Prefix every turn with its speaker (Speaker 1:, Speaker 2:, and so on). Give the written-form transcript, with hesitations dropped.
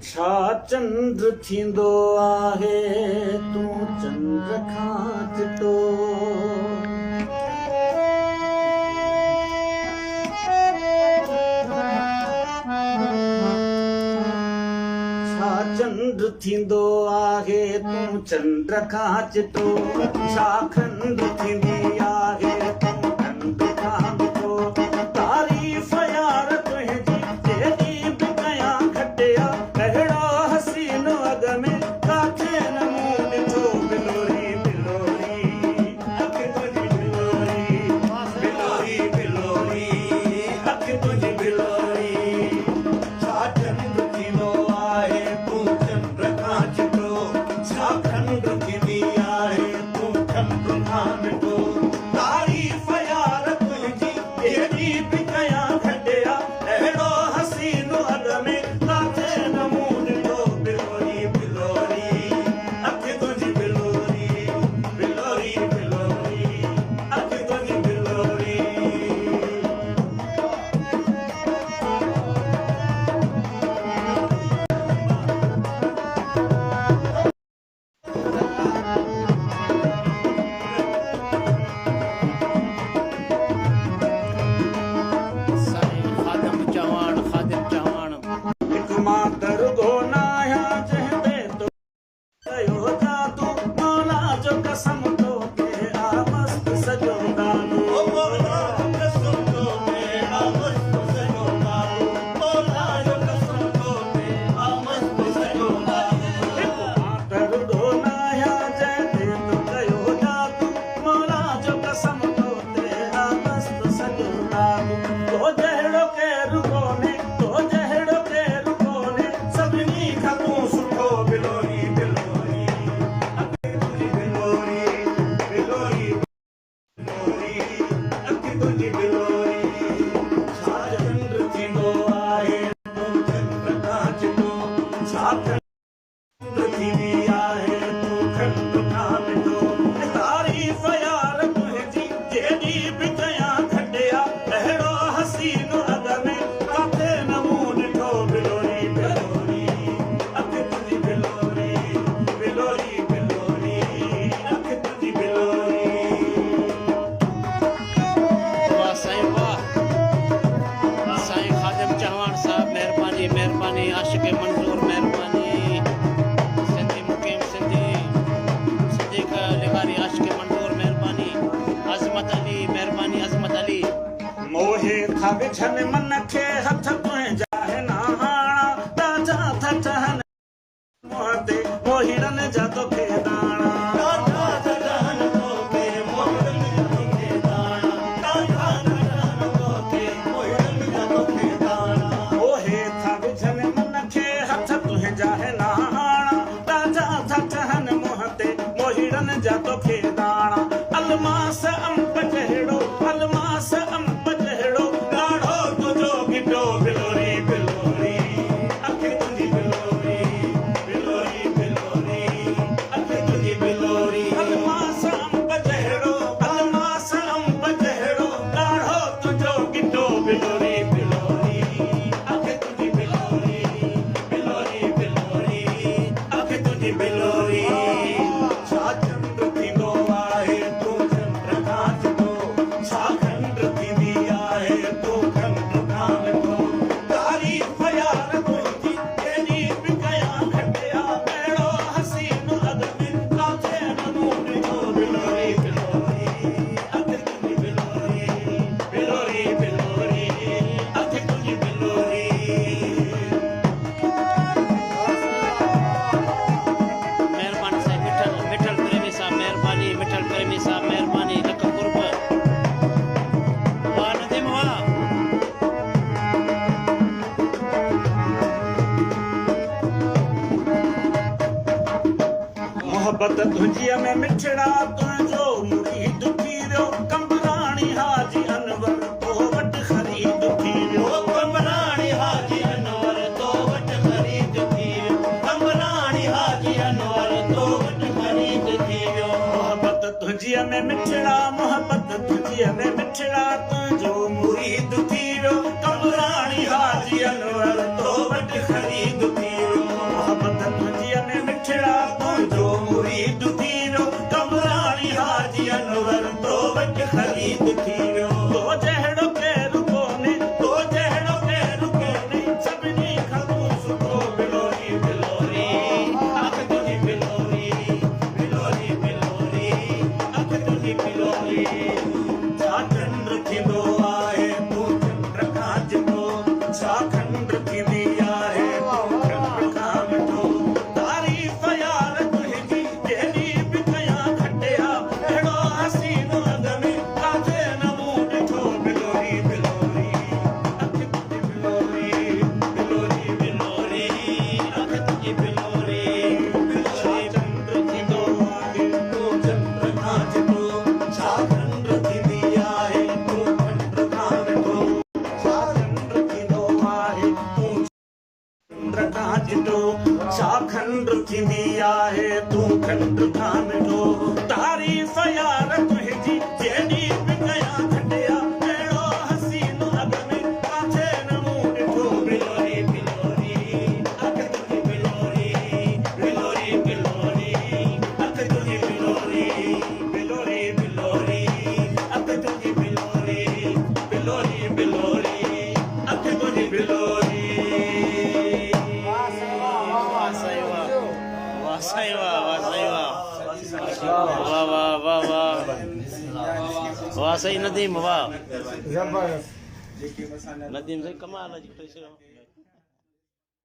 Speaker 1: छा चंद्र थींदो आहे तूं चंद्र खां चिटो। छा चंद्र थींदो आहे तूं चंद्र खां चिटो। छा खंड थींदी आहे तूं खंड खां मिठो। तारीफ़ यार तुंहिंजी जेॾी बि कयां घटिया। अहिड़ो हसीन अॻ में काथे न मूं ॾिठो। बिलोरी बिलोरी अखि तुंहिंजी बिलोरी, बिलोरी बिलोरी अखि तुंहिंजी बिलोरी। छा चंद्र थींदो आहे तूं चंद्र खां चिटो। छा खंड थींदी आहे तूं खंड खां मिठो। तारीफ़ यार तुंहिंजी जेॾी बि कयां घटिया। अहिड़ो हसीन अॻ में काथे न मूं ॾिठो। बिलोरी बिलोरी अखि तुंहिंजी बिलोरी, बिलोरी बिलोरी अखि तुंहिंजी बिलोरी।
Speaker 2: साईं खादिम चवाण
Speaker 1: हिकु मां दरुगो न आहियां जंहिं ते तो कयो जादू। मौला जो कसम तोखे आ मस्त सॼो गानो। मौला जो कसम तोखे आ मस्त सॼो गानो। मौला जो कसम तोखे आ मस्त सॼो गानो। हिकु मां दरुगो न आहियां जंहिं ते तो कयो जादू। मौला जो कसम तोखे आ मस्त सॼो गानो। तो जहिड़ो केरु कोन्हे, तो जहिड़ो केरु कोन्हे, सभिनी खां तूं सुठो। बिलोरी बिलोरी अखि तुंहिंजी बिलोरी, बिलोरी बिलोरी अखि तुंहिंजी बिलोरी। छा चंद्र थींदो आहे तूं चंद्र खां चिटो। छा खंड थींदी आहे तूं खंड खां मिठो। तारीफ़ यार तुंहिंजी जेॾी बि कयां घटिया। अहिड़ो हसीन अॻ में काथे न मूं ॾिठो। बिलोरी बिलोरी अखि तुंहिंजी बिलोरी, बिलोरी बिलोरी अखि तुंहिंजी बिलोरी।
Speaker 2: वाह साईं वाह। साईं खादिम चवाण साहब महिरबानी महिरबानी। आशिक़ मंज़ूर महिरबानी। सिंधी मुक़ीम सिंधी सिद्दीक़ लिगारी आशिक़ मंज़ूर महिरबानी। अज़मत अली महिरबानी अज़मत अली।
Speaker 1: मोहे था विझनि मन खे हथ तुंहिंजा हिन हाणा। ताज़ा था ठहनि मुंहं ते मोहीड़नि जा तोखे दाणा। ताज़ा था ठहनि तोखे मोहीड़नि जा तोखे दाणा। ताज़ा था ठहनि तोखे मोहीड़नि जा तोखे दाणा। मोहे था विझनि मन खे हथ तुंहिंजा हिन हाणा। ताज़ा था ठहनि मुंहं ते मोहीड़नि जा तोखे दाणा। अलमास अंब जहिड़ो, अलमास अंब जहिड़ो ॻाढ़ो तुंहिंजो गिडो। बिलोरी बिलोरी अखि तुंहिंजी बिलोरी, बिलोरी बिलोरी अखि तुंहिंजी बिलोरी। अलमास अंब जहिड़ो, अलमास अंब जहिड़ो ॻाढ़ो तुंहिंजो गिडो। बिलोरी बिलोरी अखि तुंहिंजी बिलोरी, बिलोरी बिलोरी अखि तुंहिंजी बिलोरी। छा चंद्र थींदो आहे तूं चंद्र खां चिटो। छा खंड थींदी आहे तूं खंड खां मिठो। तारीफ़ यार तुंहिंजी जेॾी बि कयां घटिया। अहिड़ो हसीन अॻ में काथे न मूं ॾिठो। बिलोरी बिलोरी अखि तुंहिंजी बिलोरी, बिलोरी बिलोरी अखि तुंहिंजी बिलोरी।
Speaker 2: महिरबानी साईं मिठल मिठल प्रेमी साहब महिरबानी। मिठल प्रेमी साहब महिरबानी। लख कुर्ब वाह नदीम वाह।
Speaker 1: मोहब्बत तुंहिंजीअ में मिठड़ा तुंहिंजो मुरीद थी वियो। कंबराणी हाजी अनवर तो वटि ख़रीद थी वियो। कंबराणी हाजी अनवर तो वटि ख़रीद थी वियो। कंबराणी हाजी अनवर तो वटि ख़रीद थी वियो। मोहब्बत तुंहिंजीअ में मिठड़ा, मोहब्बत तुंहिंजीअ में मिठड़ा तुंहिंजो मुरीद थी वियो। कंबराणी हाजी अनवर तो वटि ख़रीद थी वियो। जितो छा खंड थींदी आहे तूं खंड खान ॾो तारीफ़ यार तुंहिंजी जेॾी बि कयां घटिया अहिड़ो हसीन अॻ में काथे न मूं ॾिठो बिलोरी बिलोरी अख तुंहिंजी बिलोरी बिलोरी बिलोरी अख तुंहिंजी बिलोरी बिलोरी बिलोरी अख तुंहिंजी बिलोरी बिलोरी बिलोरी अख तुंहिंजी बिलोरी
Speaker 2: वाह साईं वाह वाह साईं वाह वाह साईं वाह वाह वाह वाह वाह वाह साईं नदीम वाह
Speaker 3: जबरदस्त
Speaker 2: नदीम साईं कमाल जी